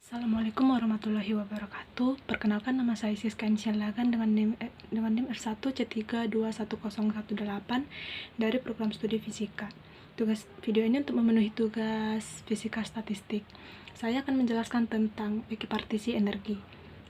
Assalamualaikum warahmatullahi wabarakatuh. Perkenalkan, nama saya Siska Insyalagan dengan NIM R1C321018 dari program studi fisika. Tugas video ini untuk memenuhi tugas fisika statistik. Saya akan menjelaskan tentang ekipartisi energi.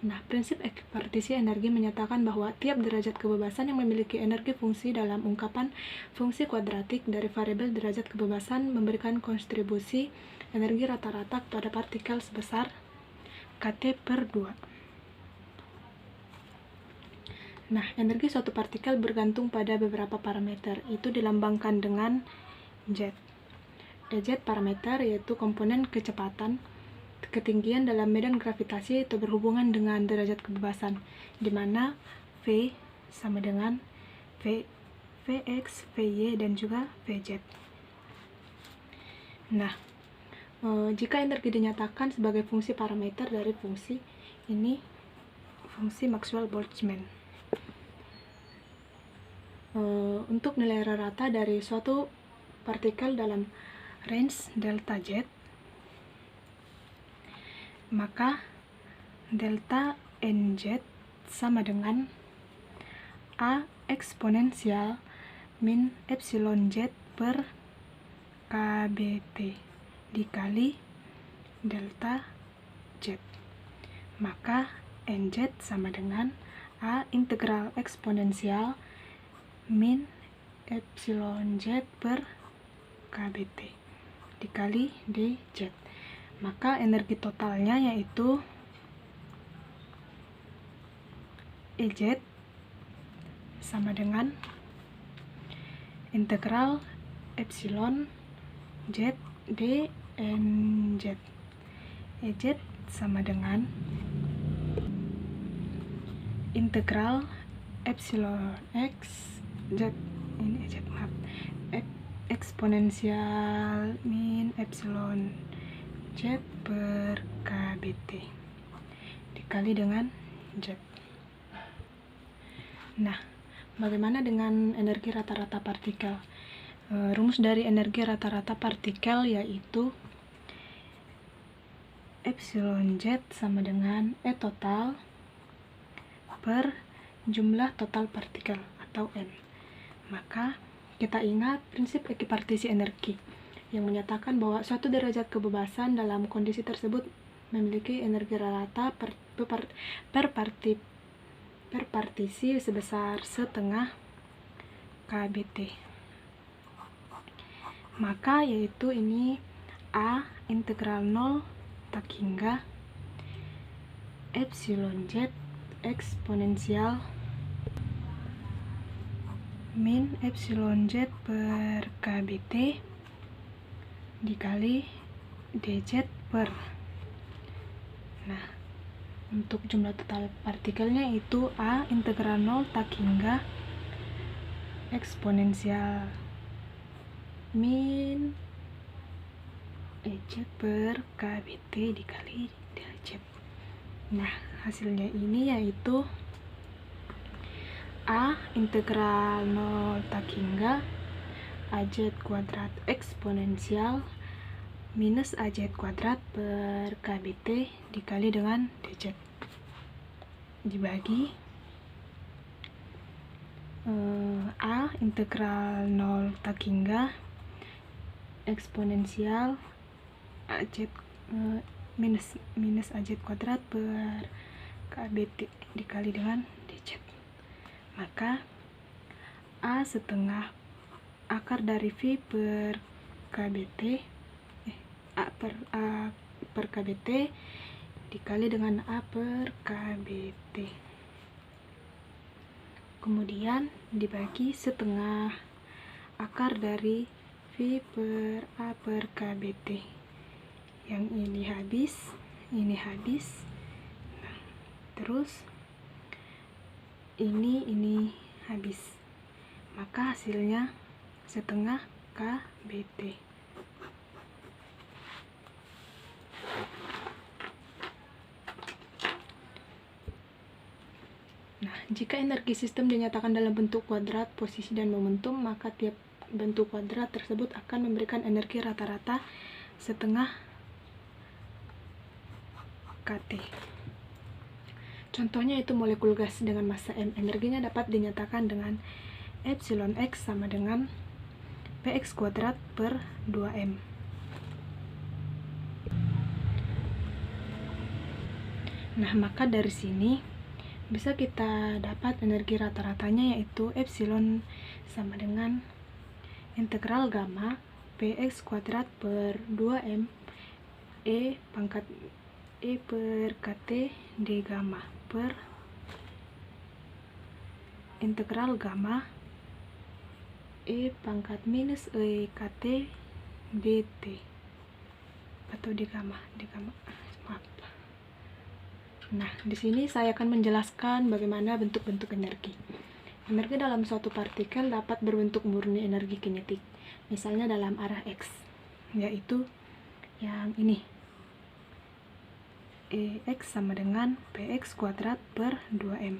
Nah, prinsip ekipartisi energi menyatakan bahwa tiap derajat kebebasan yang memiliki energi fungsi dalam ungkapan fungsi kuadratik dari variabel derajat kebebasan memberikan kontribusi energi rata-rata pada partikel sebesar KT/2. Nah, energi suatu partikel bergantung pada beberapa parameter. Itu dilambangkan dengan Z. Z parameter yaitu komponen kecepatan, ketinggian dalam medan gravitasi atau berhubungan dengan derajat kebebasan, di mana V sama dengan Vx, Vy, dan juga Vz. Nah, jika energi dinyatakan sebagai fungsi parameter dari fungsi ini, fungsi Maxwell-Boltzmann. Untuk nilai rata dari suatu partikel dalam range delta Z, maka delta NZ sama dengan A eksponensial min epsilon Z per KBT dikali delta Z. Maka NZ sama dengan A integral eksponensial min epsilon Z per KBT dikali dZ. Maka energi totalnya yaitu EZ sama dengan integral epsilon Z dNZ. EZ sama dengan integral epsilon x Z, ini EZ, maaf, eksponensial min epsilon Z per KBT dikali dengan Z. Nah, bagaimana dengan energi rata-rata partikel? Rumus dari energi rata-rata partikel yaitu epsilon Z sama dengan E total per jumlah total partikel atau N. Maka kita ingat prinsip ekipartisi energi yang menyatakan bahwa suatu derajat kebebasan dalam kondisi tersebut memiliki energi rata per partisi sebesar setengah KBT. Maka yaitu ini A integral 0 tak hingga epsilon Z eksponensial min epsilon Z per KBT dikali dZ per. Nah, untuk jumlah total partikelnya itu A integral 0 tak hingga eksponensial min EZ per KBT dikali dZ. Nah, hasilnya ini yaitu A integral 0 tak hingga AZ kuadrat eksponensial minus AZ kuadrat per KBT dikali dengan dZ dibagi A integral 0 tak hingga eksponensial AZ minus AZ kuadrat per KBT dikali dengan dZ. Maka A setengah akar dari V per KBT A per KBT dikali dengan A per KBT, kemudian dibagi setengah akar dari V per A per KBT. Yang ini habis, ini habis. Nah, terus ini habis. Maka hasilnya setengah KBT. Nah, jika energi sistem dinyatakan dalam bentuk kuadrat, posisi, dan momentum, maka tiap bentuk kuadrat tersebut akan memberikan energi rata-rata setengah KT. Contohnya itu molekul gas dengan massa M. Energinya dapat dinyatakan dengan epsilon X sama dengan Px kuadrat per 2M. Nah, maka dari sini bisa kita dapat energi rata-ratanya yaitu epsilon sama dengan integral gamma Px kuadrat per 2M E pangkat E per KT D gamma per integral gamma E pangkat minus E KT DT atau D gamma, maaf. Nah, di sini saya akan menjelaskan bagaimana bentuk-bentuk energi. Energi dalam suatu partikel dapat berbentuk murni energi kinetik, misalnya dalam arah X, yaitu yang ini. X sama dengan Px kuadrat per 2M.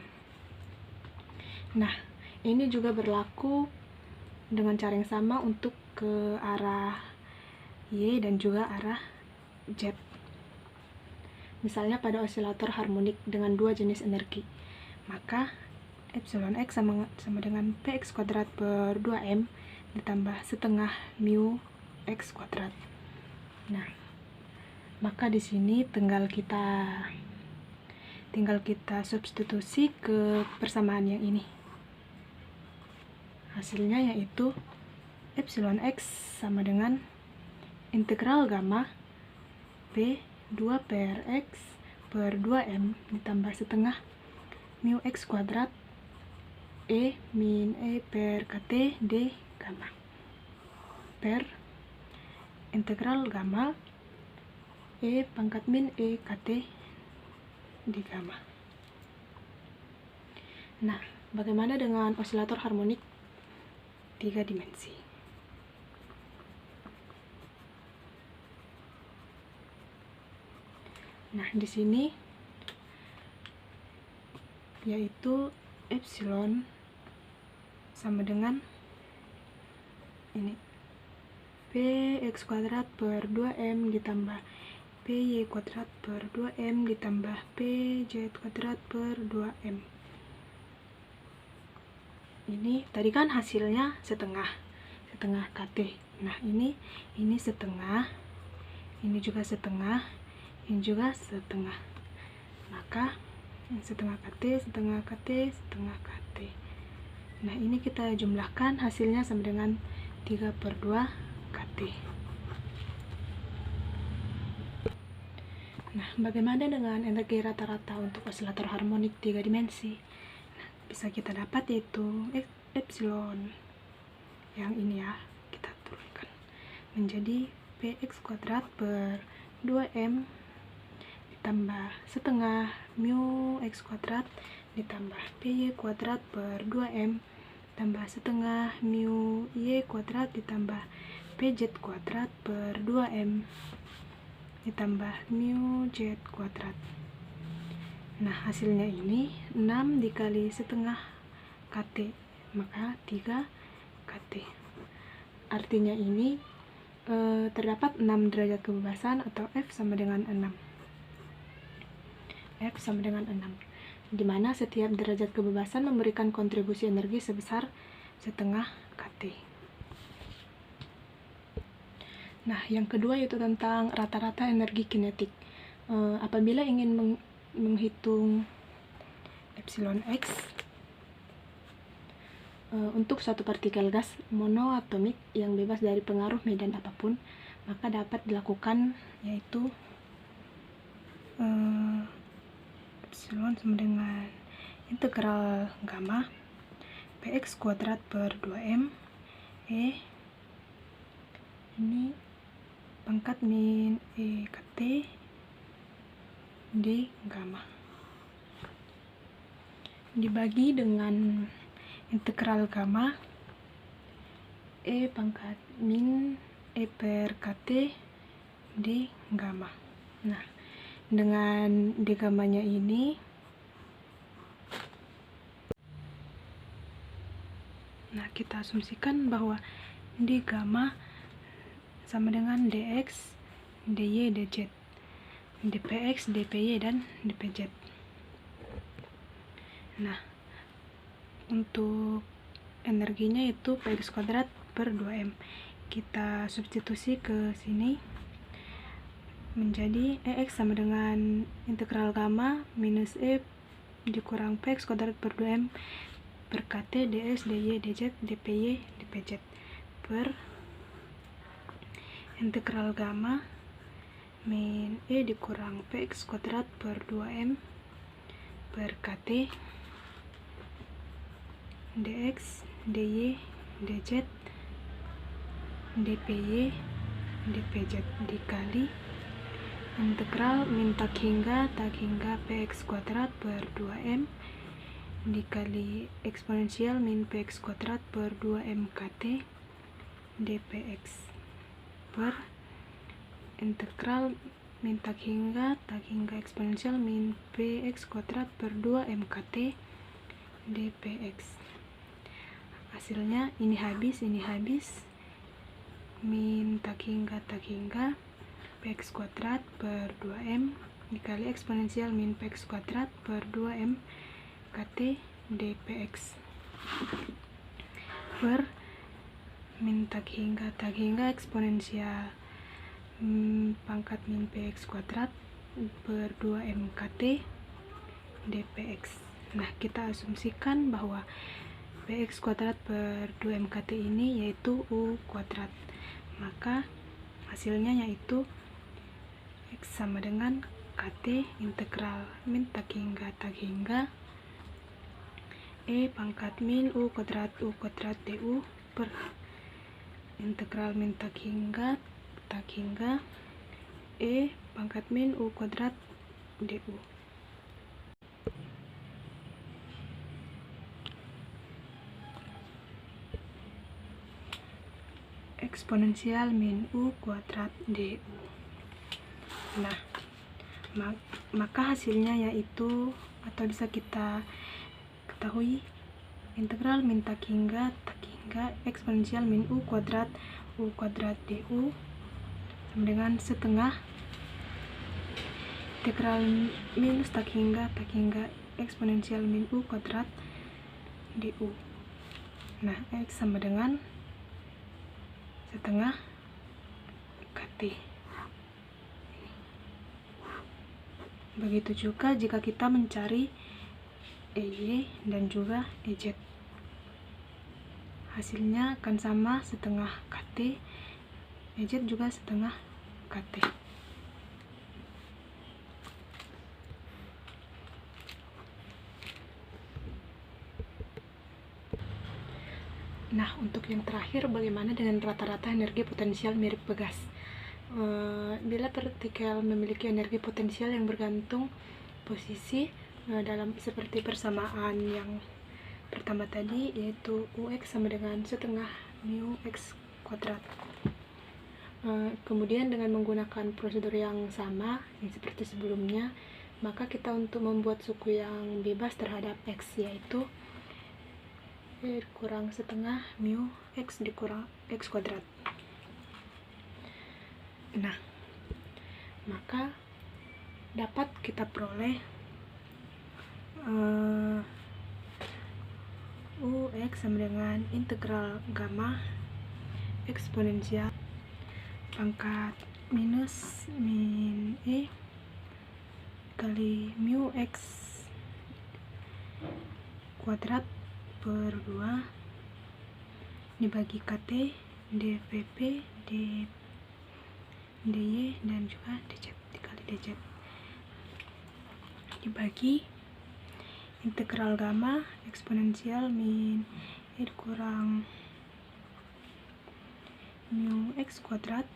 Nah, ini juga berlaku dengan cara yang sama untuk ke arah Y dan juga arah Z. Misalnya pada osilator harmonik dengan dua jenis energi, maka epsilon X sama dengan Px kuadrat per 2M ditambah setengah mu X kuadrat. Nah, maka di sini tinggal kita substitusi ke persamaan yang ini. Hasilnya yaitu epsilon X sama dengan integral gamma P 2 per X per 2M ditambah setengah mu X kuadrat E min E per KT D gamma per integral gamma E pangkat min E KT D gamma. Nah, bagaimana dengan osilator harmonik 3 dimensi? Nah, di sini yaitu epsilon sama dengan ini Px kuadrat per 2M ditambah Py kuadrat per 2M ditambah Pz kuadrat per 2M. Ini tadi kan hasilnya setengah KT. Nah, ini setengah, ini juga setengah, ini juga setengah. Maka setengah KT, setengah KT, setengah KT. Nah, ini kita jumlahkan, hasilnya sama dengan 3/2 KT. Nah, bagaimana dengan energi rata-rata untuk osilator harmonik 3 dimensi? Nah, bisa kita dapat yaitu epsilon yang ini ya, kita turunkan menjadi Px kuadrat per 2M ditambah setengah mu X kuadrat ditambah Py kuadrat per 2M tambah setengah mu Y kuadrat ditambah Pz kuadrat per 2M ditambah mu Z kuadrat. Nah, hasilnya ini 6 dikali setengah KT, maka 3 KT. Artinya ini terdapat 6 derajat kebebasan atau F sama dengan 6. F sama dengan 6, di mana setiap derajat kebebasan memberikan kontribusi energi sebesar setengah KT. Nah, yang kedua yaitu tentang rata-rata energi kinetik. Apabila ingin menghitung epsilon X untuk suatu partikel gas monoatomik yang bebas dari pengaruh medan apapun, maka dapat dilakukan yaitu epsilon sama dengan integral gamma Px kuadrat per 2M E ini pangkat min E KT D gamma dibagi dengan integral gamma E pangkat min E per KT D gamma. Nah, dengan D gammanya ini kita asumsikan bahwa D gamma sama dengan dx, dy, dz. dpx, dpy, dan dpz. Nah, untuk energinya itu px kuadrat per 2m. Kita substitusi ke sini menjadi EX sama dengan integral gamma minus E dikurang PX kuadrat per 2M per KT dx, dy, dz, dpy, dpz per integral gamma min E dikurang PX kuadrat per 2M per KT dx, dy, dz, dpy, dpz dikali integral min tak hingga px kuadrat per 2m dikali eksponensial min px kuadrat per 2m kt dpx per integral min tak hingga eksponensial min px kuadrat per 2m kt dpx. Hasilnya ini habis min tak hingga px kuadrat per 2m dikali eksponensial min px kuadrat per 2m kt dpx per min tak hingga eksponensial pangkat min px kuadrat per 2m kt dpx. Nah, kita asumsikan bahwa px kuadrat per 2m kt ini yaitu u kuadrat, maka hasilnya yaitu X sama dengan KT integral min tak hingga E pangkat min U kuadrat du per integral min tak hingga E pangkat min U kuadrat du. Eksponensial min U kuadrat du. Nah, maka hasilnya yaitu, atau bisa kita ketahui, integral min tak hingga eksponensial min U kuadrat du sama dengan setengah integral minus tak hingga eksponensial min U kuadrat du. Nah, X sama dengan setengah KT. Begitu juga jika kita mencari EY dan juga EZ. Hasilnya akan sama, setengah KT, EZ juga setengah KT. Nah, untuk yang terakhir, bagaimana dengan rata-rata energi potensial mirip begas? Bila partikel memiliki energi potensial yang bergantung posisi dalam seperti persamaan yang pertama tadi, yaitu Ux sama dengan setengah mu X kuadrat. Kemudian dengan menggunakan prosedur yang sama yang seperti sebelumnya, maka kita untuk membuat suku yang bebas terhadap X, yaitu kurang setengah mu X dikurang X kuadrat. Nah, maka dapat kita peroleh Ux sama dengan integral gamma eksponensial pangkat minus min E kali mu X kuadrat per 2 dibagi KT dVP dy dan juga dz dikali dz dibagi integral gamma eksponensial min E kurang mu X kuadrat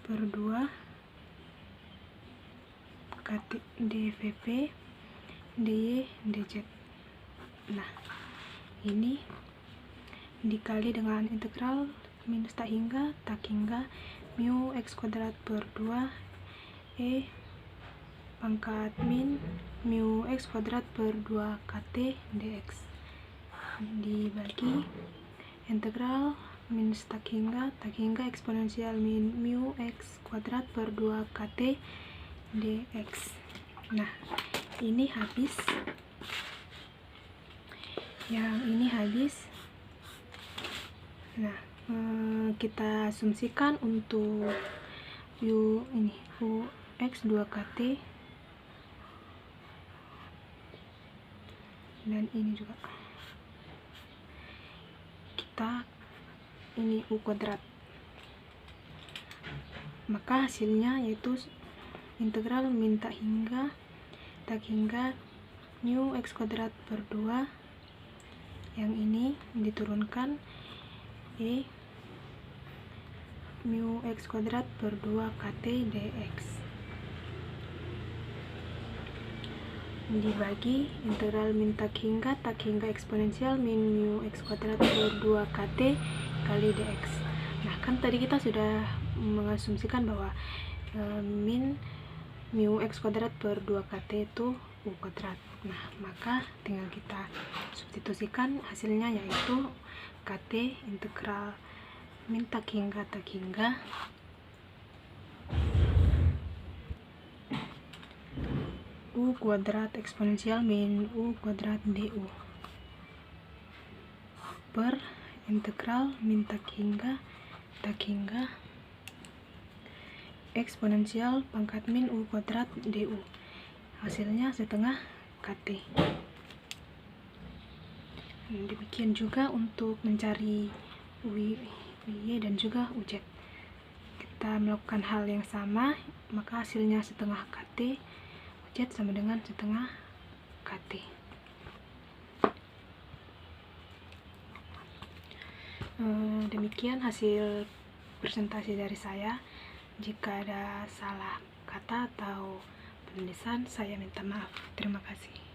per 2 KT dVP dy dz. Nah, ini dikali dengan integral minus tak hingga mu X kuadrat per 2 E pangkat min mu X kuadrat per 2 KT dx dibagi integral min tak hingga eksponensial min mu x kuadrat per 2 kt dx. Nah, ini habis. Yang ini habis. Nah, kita asumsikan untuk u x 2 kt dan ini juga kita ini u kuadrat, maka hasilnya yaitu integral min tak hingga mu x kuadrat per 2, yang ini diturunkan mu x kuadrat per 2 kt dx dibagi integral min tak hingga eksponensial min mu x kuadrat per 2 kt kali dx. Nah, kan tadi kita sudah mengasumsikan bahwa min mu x kuadrat per 2 kt itu u kuadrat. Nah, maka tinggal kita substitusikan, hasilnya yaitu kt integral min tak hingga u kuadrat eksponensial min u kuadrat du per integral min tak hingga eksponensial pangkat min u kuadrat du, hasilnya setengah kt. Demikian juga untuk mencari uy dan juga uj. Kita melakukan hal yang sama, maka hasilnya setengah kt, uj sama dengan setengah kt. Demikian hasil presentasi dari saya. Jika ada salah kata atau penulisan, saya minta maaf. Terima kasih.